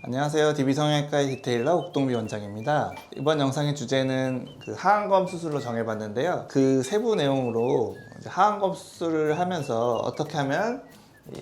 안녕하세요. DB성형외과의 디테일러 옥동비 원장입니다. 이번 영상의 주제는 하안검 수술로 정해봤는데요. 그 세부 내용으로 하안검 수술을 하면서 어떻게 하면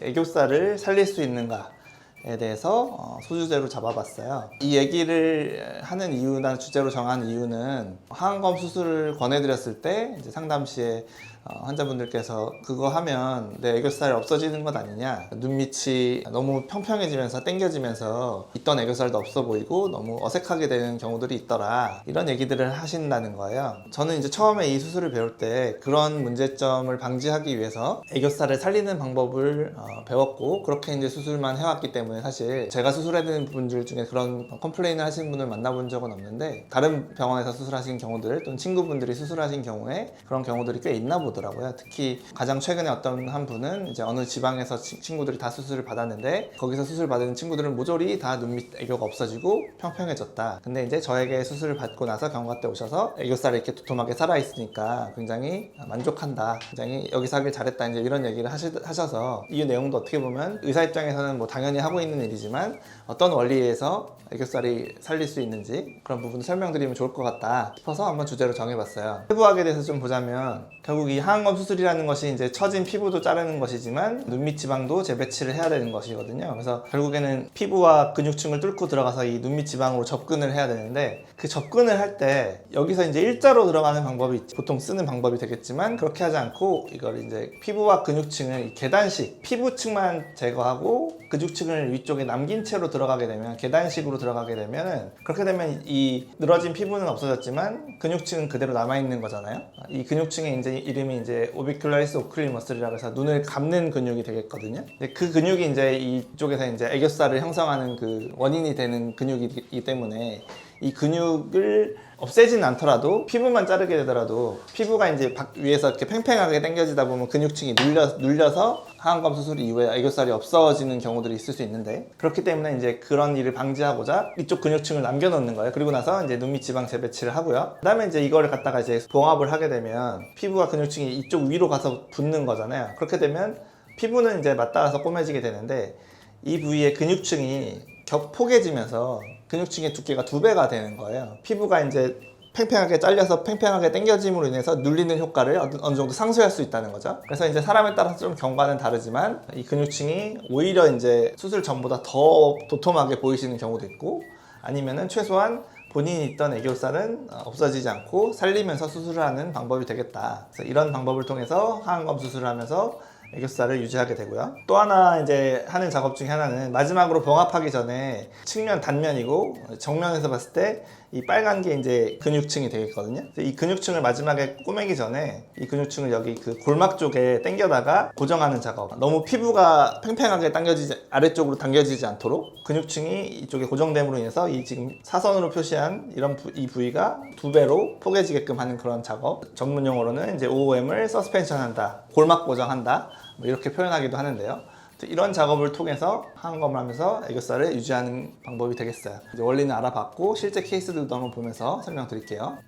애교살을 살릴 수 있는가에 대해서 소주제로 잡아봤어요. 이 얘기를 하는 이유나 주제로 정한 이유는 하안검 수술을 권해드렸을 때 이제 상담 시에 환자분들께서 그거 하면 내 애교살이 없어지는 것 아니냐, 눈 밑이 너무 평평해지면서 당겨지면서 있던 애교살도 없어 보이고 너무 어색하게 되는 경우들이 있더라, 이런 얘기들을 하신다는 거예요. 저는 이제 처음에 이 수술을 배울 때 그런 문제점을 방지하기 위해서 애교살을 살리는 방법을 배웠고, 그렇게 이제 수술만 해왔기 때문에 사실 제가 수술해드린 분들 중에 그런 컴플레인을 하시는 분을 만나본 적은 없는데, 다른 병원에서 수술하신 경우들 또는 친구분들이 수술하신 경우에 그런 경우들이 꽤 있나 보더라고요. 특히 가장 최근에 어떤 한 분은 이제 어느 지방에서 친구들이 다 수술을 받았는데, 거기서 수술 받은 친구들은 모조리 다 눈 밑 애교가 없어지고 평평해졌다. 근데 이제 저에게 수술을 받고 나서 경과 때 오셔서 애교살이 이렇게 도톰하게 살아있으니까 굉장히 만족한다, 굉장히 여기서 하길 잘했다, 이제 이런 얘기를 하셔서, 이 내용도 어떻게 보면 의사 입장에서는 뭐 당연히 하고 있는 일이지만 어떤 원리에서 애교살이 살릴 수 있는지 그런 부분을 설명드리면 좋을 것 같다 싶어서 한번 주제로 정해봤어요. 세부학에 대해서 좀 보자면, 결국 이 하안검 수술이라는 것이 이제 처진 피부도 자르는 것이지만 눈밑 지방도 재배치를 해야 되는 것이거든요. 그래서 결국에는 피부와 근육층을 뚫고 들어가서 이 눈밑 지방으로 접근을 해야 되는데, 그 접근을 할 때 여기서 이제 일자로 들어가는 방법이 보통 쓰는 방법이 되겠지만, 그렇게 하지 않고 이걸 이제 피부와 근육층을 계단식, 피부층만 제거하고 근육층을 위쪽에 남긴 채로 들어가게 되면, 계단식으로 들어가게 되면, 그렇게 되면 이 늘어진 피부는 없어졌지만 근육층은 그대로 남아있는 거잖아요. 이 근육층의 이제 이름이 이제 오비큘라리스 오클리 머슬이라고 해서 눈을 감는 근육이 되겠거든요. 그 근육이 이제 이쪽에서 이제 애교살을 형성하는 그 원인이 되는 근육이기 때문에, 이 근육을 없애진 않더라도 피부만 자르게 되더라도 피부가 이제 위에서 이렇게 팽팽하게 당겨지다 보면 근육층이 눌려서 하안검 수술 이후에 애교살이 없어지는 경우들이 있을 수 있는데, 그렇기 때문에 이제 그런 일을 방지하고자 이쪽 근육층을 남겨놓는 거예요. 그리고 나서 이제 눈밑 지방 재배치를 하고요. 그 다음에 이제 이거를 갖다가 이제 봉합을 하게 되면 피부와 근육층이 이쪽 위로 가서 붙는 거잖아요. 그렇게 되면 피부는 이제 맞닿아서 꼬매지게 되는데, 이 부위의 근육층이 겹포개지면서 근육층의 두께가 2배가 되는 거예요. 피부가 이제 팽팽하게 잘려서 팽팽하게 당겨짐으로 인해서 눌리는 효과를 어느 정도 상쇄할 수 있다는 거죠. 그래서 이제 사람에 따라서 좀 경과는 다르지만, 이 근육층이 오히려 이제 수술 전보다 더 도톰하게 보이시는 경우도 있고, 아니면은 최소한 본인이 있던 애교살은 없어지지 않고 살리면서 수술을 하는 방법이 되겠다. 그래서 이런 방법을 통해서 하안검 수술을 하면서 애교살을 유지하게 되고요. 또 하나 이제 하는 작업 중에 하나는, 마지막으로 봉합하기 전에 측면 단면이고 정면에서 봤을 때 이 빨간 게 이제 근육층이 되겠거든요. 이 근육층을 마지막에 꼬매기 전에 이 근육층을 여기 그 골막 쪽에 당겨다가 고정하는 작업, 너무 피부가 팽팽하게 당겨지지, 아래쪽으로 당겨지지 않도록 근육층이 이쪽에 고정됨으로 인해서 이 지금 사선으로 표시한 이 부위가 2배로 포개지게끔 하는 그런 작업, 전문 용어로는 이제 OOM을 서스펜션한다, 골막 고정한다, 뭐 이렇게 표현하기도 하는데요. 이런 작업을 통해서 하안검을 하면서 애교살을 유지하는 방법이 되겠어요. 이제 원리는 알아봤고 실제 케이스들도 한번 보면서 설명드릴게요.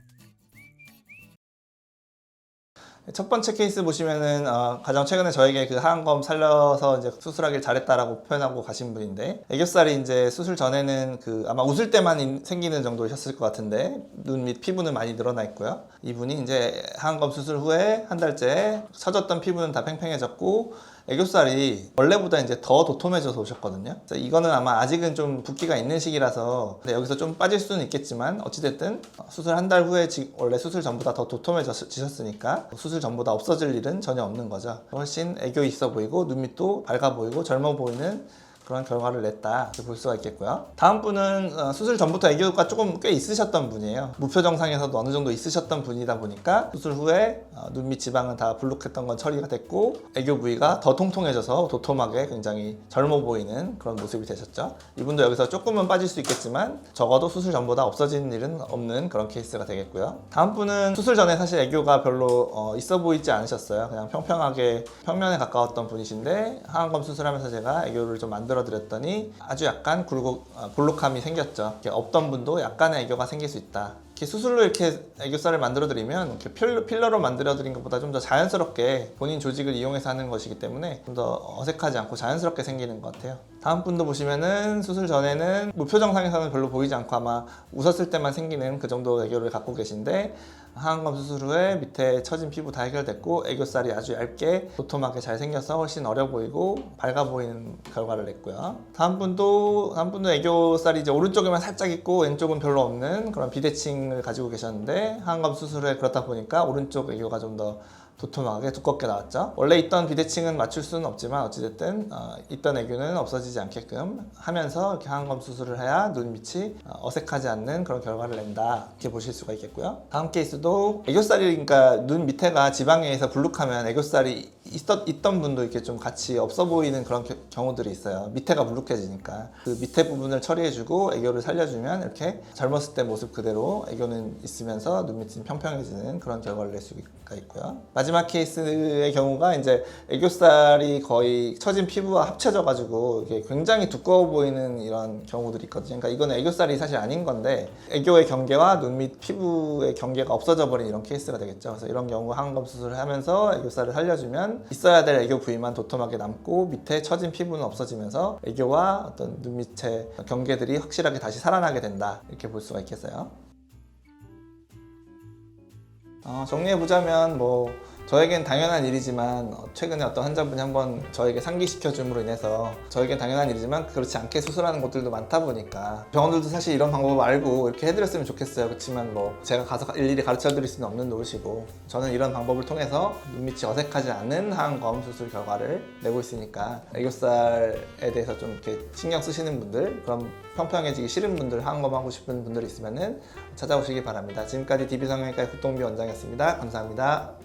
첫 번째 케이스 보시면은 가장 최근에 저에게 그 하안검 살려서 이제 수술하길 잘했다라고 표현하고 가신 분인데, 애교살이 이제 수술 전에는 아마 웃을 때만 생기는 정도셨을 것 같은데 눈 밑 피부는 많이 늘어나 있고요. 이분이 이제 하안검 수술 후에 한 달째 처졌던 피부는 다 팽팽해졌고, 애교살이 원래보다 이제 더 도톰해져서 오셨거든요. 그래서 이거는 아마 아직은 좀 붓기가 있는 시기라서 여기서 좀 빠질 수는 있겠지만, 어찌됐든 수술 한 달 후에 원래 수술 전보다 더 도톰해지셨으니까 수술 전보다 없어질 일은 전혀 없는 거죠. 훨씬 애교 있어 보이고 눈밑도 밝아 보이고 젊어 보이는 그런 결과를 냈다, 이렇게 볼 수가 있겠고요. 다음 분은 수술 전부터 애교가 조금 꽤 있으셨던 분이에요. 무표정상에서도 어느 정도 있으셨던 분이다 보니까 수술 후에 눈밑 지방은 다 불룩했던 건 처리가 됐고, 애교 부위가 더 통통해져서 도톰하게 굉장히 젊어 보이는 그런 모습이 되셨죠. 이분도 여기서 조금은 빠질 수 있겠지만 적어도 수술 전보다 없어지는 일은 없는 그런 케이스가 되겠고요. 다음 분은 수술 전에 사실 애교가 별로 있어 보이지 않으셨어요. 그냥 평평하게 평면에 가까웠던 분이신데, 하안검 수술하면서 제가 애교를 좀 만들어 드렸더니 아주 약간 볼록함이 생겼죠. 없던 분도 약간의 애교가 생길 수 있다. 이렇게 수술로 이렇게 애교살을 만들어 드리면 필러로 만들어 드린 것보다 좀 더 자연스럽게 본인 조직을 이용해서 하는 것이기 때문에 좀 더 어색하지 않고 자연스럽게 생기는 것 같아요. 다음 분도 보시면은 수술 전에는 무표 정상에서는 별로 보이지 않고 아마 웃었을 때만 생기는 그 정도 애교를 갖고 계신데 하안검 수술 후에 밑에 처진 피부 다 해결됐고 애교살이 아주 얇게 도톰하게 잘 생겨서 훨씬 어려 보이고 밝아 보이는 결과를 냈고요. 다음 분도 애교살이 이제 오른쪽에만 살짝 있고 왼쪽은 별로 없는 그런 비대칭을 가지고 계셨는데 하안검 수술 후에 그렇다 보니까 오른쪽 애교가 좀 더 도톰하게 두껍게 나왔죠. 원래 있던 비대칭은 맞출 수는 없지만 어찌됐든 있던 애교는 없어지지 않게끔 하면서 이렇게 하안검 수술을 해야 눈 밑이 어색하지 않는 그런 결과를 낸다 이렇게 보실 수가 있겠고요. 다음 케이스도 애교살이 그러니까 눈 밑에가 지방에 의해서 불룩하면 애교살이 있던 분도 이렇게 좀 같이 없어 보이는 그런 경우들이 있어요. 밑에가 불룩해지니까 그 밑에 부분을 처리해주고 애교를 살려주면 이렇게 젊었을 때 모습 그대로 애교는 있으면서 눈 밑이 평평해지는 그런 결과를 낼 수가 있고요. 마지막 케이스의 경우가 이제 애교살이 거의 처진 피부와 합쳐져가지고 이게 굉장히 두꺼워 보이는 이런 경우들이 있거든요. 그러니까 이거는 애교살이 사실 아닌 건데 애교의 경계와 눈 밑 피부의 경계가 없어져 버린 이런 케이스가 되겠죠. 그래서 이런 경우 하안검 수술을 하면서 애교살을 살려주면 있어야 될 애교 부위만 도톰하게 남고 밑에 처진 피부는 없어지면서 애교와 어떤 눈 밑의 경계들이 확실하게 다시 살아나게 된다 이렇게 볼 수가 있겠어요. 정리해보자면 저에겐 당연한 일이지만 최근에 어떤 환자분이 한번 저에게 상기시켜줌으로 인해서 저에겐 당연한 일이지만 그렇지 않게 수술하는 곳들도 많다 보니까 병원들도 사실 이런 방법을 알고 이렇게 해드렸으면 좋겠어요. 그렇지만 제가 가서 일일이 가르쳐드릴 수는 없는 노릇이고 저는 이런 방법을 통해서 눈밑이 어색하지 않은 하안검 수술 결과를 내고 있으니까 애교살에 대해서 좀 이렇게 신경 쓰시는 분들 그럼 평평해지기 싫은 분들 하안검 하고 싶은 분들이 있으면 찾아오시기 바랍니다. 지금까지 DB성형외과 국동비 원장이었습니다. 감사합니다.